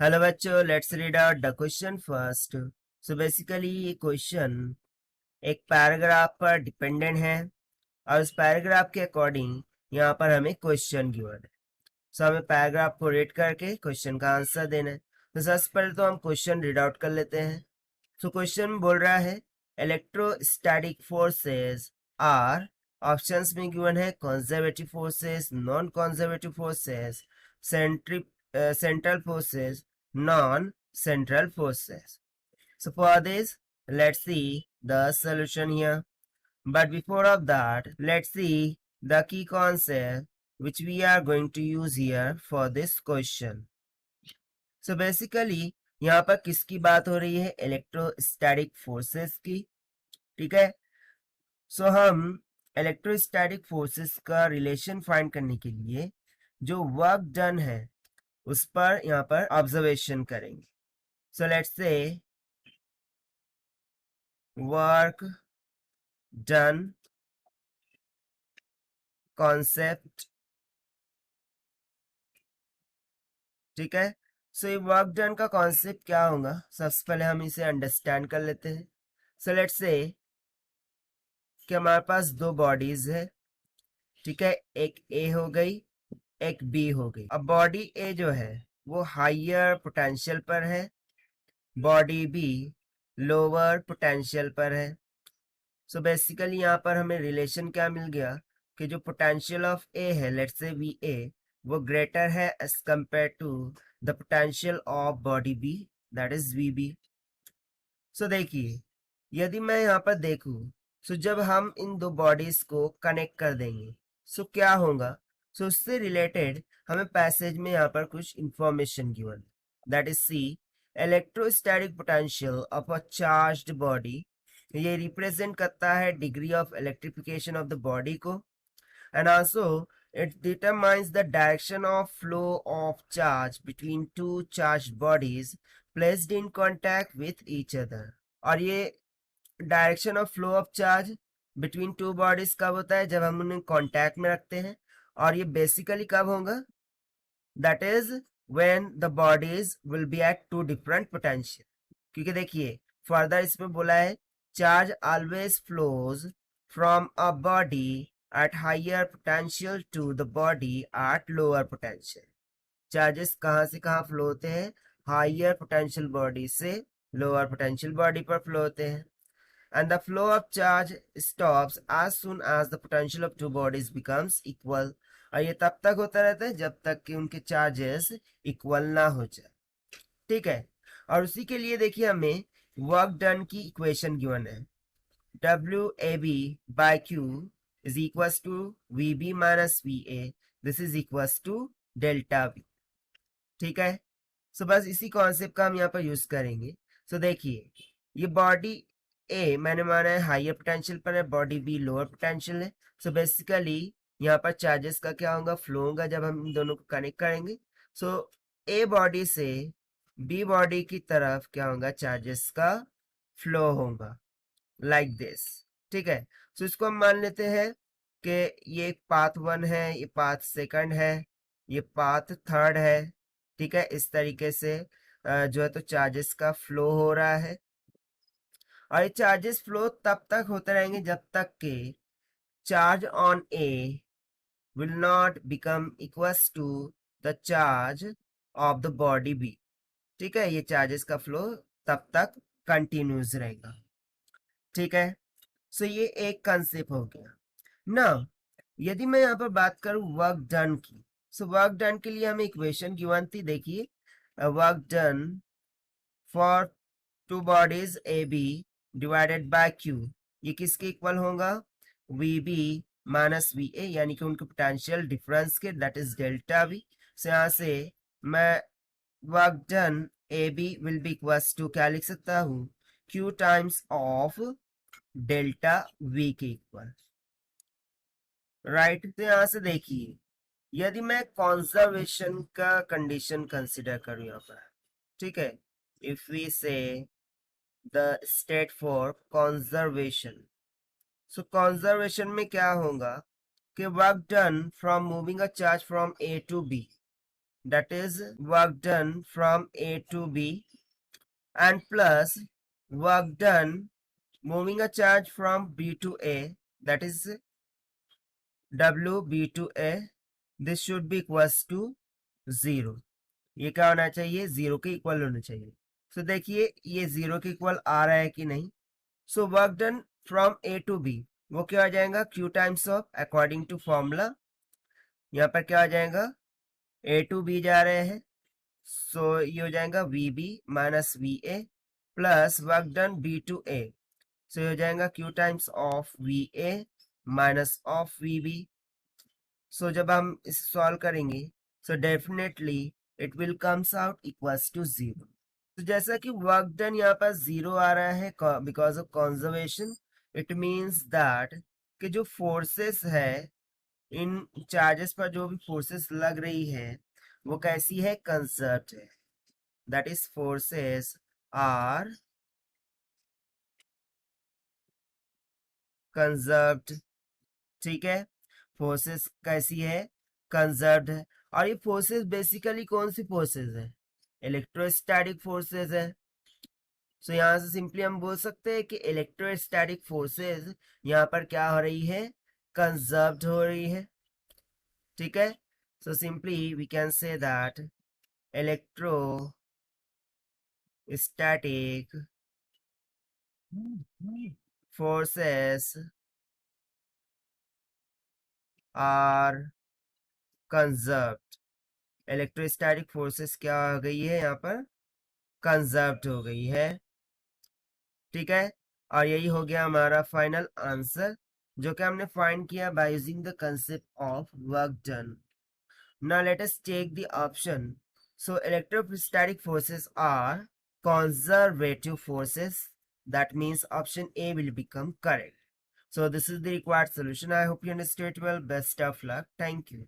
Hello बच्चों, let's read out the question first. So basically ये question एक paragraph पर डिपेंडेंट है और उस पैराग्राफ के अकॉर्डिंग यहाँ पर हमें क्वेश्चन गिवन है। सो हमें पैराग्राफ को रीड करके क्वेश्चन का आंसर देना है। तो सबसे पहले तो हम क्वेश्चन रीड आउट कर लेते हैं। सो क्वेश्चन बोल रहा है इलेक्ट्रोस्टैटिक फोर्सेस आर, ऑप्शंस में गिवन है conservative forces, non conservative forces, central forces, non-central forces. So for this, let's see the solution here. But before of that, let's see the key concept which we are going to use here for this question. So basically, यहाँ पर किसकी बात हो रही है? Electrostatic forces की। ठीक है। सो हम इलेक्ट्रोस्टैटिक फोर्सेस का रिलेशन फाइंड करने के लिए जो वर्क डन है उस पर यहाँ पर ऑब्जर्वेशन करेंगे। So let's say work done concept। ठीक है। सो ये वर्क डन का कॉन्सेप्ट क्या होगा, सबसे पहले हम इसे अंडरस्टैंड कर लेते हैं। सो लेट्स से कि हमारे पास दो बॉडीज है। ठीक है, एक ए हो गई, एक बी हो गई। अब बॉडी ए जो है वो हाइयर पोटेंशियल पर है, बॉडी बी लोअर पोटेंशियल पर है। सो बेसिकली यहाँ पर हमें रिलेशन क्या मिल गया कि जो पोटेंशियल ऑफ ए है, लेट्स से वी ए, वो ग्रेटर है as compare to the potential of body B, that is V B. So देखिए, यदि मैं यहाँ पर देखूं, सो जब हम इन दो बॉडीज को कनेक्ट कर देंगे सो क्या होगा। सो उससे रिलेटेड हमें पैसेज में यहाँ पर कुछ information given, that is C electrostatic potential of a charged body. ये रिप्रेजेंट करता है degree of electrification of the body को, and also it determines the direction of flow of charge between two charged bodies placed in contact with each other। और ये direction of flow of charge between two bodies कब होता है? जब हम उन्हें contact में रखते हैं। और ये बेसिकली कब होगा? That is when the bodies will be at two different potential. क्योंकि देखिए फर्दर इसमें बोला है charge always flows from a body at higher potential to the body at lower potential। Charges कहाँ से कहाँ फ्लो होते हैं? हाइयर पोटेंशियल बॉडी से लोअर पोटेंशियल बॉडी पर फ्लो होते हैं। And the flow of charge stops as soon as the potential of two bodies becomes equal. और ये तब तक होता रहता है जब तक कि उनके चार्जेस इक्वल ना हो जाए। ठीक है। और उसी के लिए देखिए हमें वर्क डन की इक्वेशन गिवन है, WAB by Q is equals to VB minus VA। This is equals to delta V। ठीक है। सो बस इसी कॉन्सेप्ट का हम यहाँ पर यूज करेंगे। सो देखिए, ये बॉडी ए मैंने माना है हाइयर पोटेंशियल पर है, बॉडी बी लोअर पोटेंशियल है। सो बेसिकली यहाँ पर चार्जेस का क्या होगा? फ्लो होगा जब हम इन दोनों को कनेक्ट करेंगे। सो ए बॉडी से बी बॉडी की तरफ क्या होगा? चार्जेस का फ्लो होगा लाइक दिस। ठीक है। सो इसको हम मान लेते हैं कि ये पाथ 1 है, ये पाथ 2 है, ये पाथ 3 है। ठीक है। इस तरीके से जो है तो चार्जेस का फ्लो हो रहा है। और ये चार्जेस फ्लो तब तक होते रहेंगे जब तक कि charge on A will not become equals to the charge of the body B. ठीक है। ये चार्जेस का फ्लो तब तक कंटिन्यूस रहेगा। ठीक है। सो ये एक कंसेप्ट हो गया ना। यदि मैं यहाँ पर बात करूं वर्क डन की, सो वर्क डन के लिए हमें इक्वेशन गिवन थी। देखिए, work done for two bodies A B divided by Q, ये किसके इक्वल होगा? V B minus V A, यानी कि उनके पोटेंशियल डिफरेंस के, that is delta V. So यहाँ से मैं work done A B will be equals to क्या लिख सकता हूँ? Q times of delta V के इक्वल। राइट। तो यहां से देखिए, यदि मैं कॉन्जर्वेशन का कंडीशन कंसिडर करूं यहाँ पर, ठीक है, if we say the state for conservation, so conservation में क्या होगा कि work done from moving a charge from A to B that is work done from A to B, and plus work done moving a charge from B to A, that is W B to A. This should be equals to 0. ये क्या होना चाहिए, 0 के equal होना चाहिए. सो देखिए ये 0 के इक्वल आ रहा है कि नहीं. So work done from A to B वो क्या आ जाएगा, Q times of according to formula. यहाँ पर क्या आ जाएगा, A टू B जा रहे हैं, सो ये हो जाएगा VB minus VA plus work done B to A. So ये हो जाएगा Q times of VA minus of VB. So जब हम इसे सॉल्व करेंगे so definitely it will comes out equals to 0. तो जैसा कि वर्क डन यहाँ पर 0 आ रहा है because of conservation, it means that कि जो फोर्सेस है, इन चार्जेस पर जो भी फोर्सेस लग रही है वो कैसी है, कंजर्व्ड है. That is forces are conserved. ठीक है, फोर्सेस कैसी है, कंजर्व्ड है. और ये फोर्सेस बेसिकली कौन सी फोर्सेस है, इलेक्ट्रोस्टैटिक फोर्सेस है. सो यहाँ से सिंपली हम बोल सकते हैं कि इलेक्ट्रोस्टैटिक फोर्सेस यहाँ पर क्या हो रही है, कंजर्व्ड हो रही है. ठीक है, so simply we can say that electrostatic forces are conserved. Electrostatic forces क्या हो गई है, यहाँ पर कंजर्व्ड हो गई है. ठीक है, और यही हो गया हमारा फाइनल आंसर जो कि हमने फाइंड किया by using the concept of work done. Now let us take the option. So electrostatic forces are conservative forces. That means option A will become correct. So this is the required solution. I hope you understood well. Best of luck. Thank you.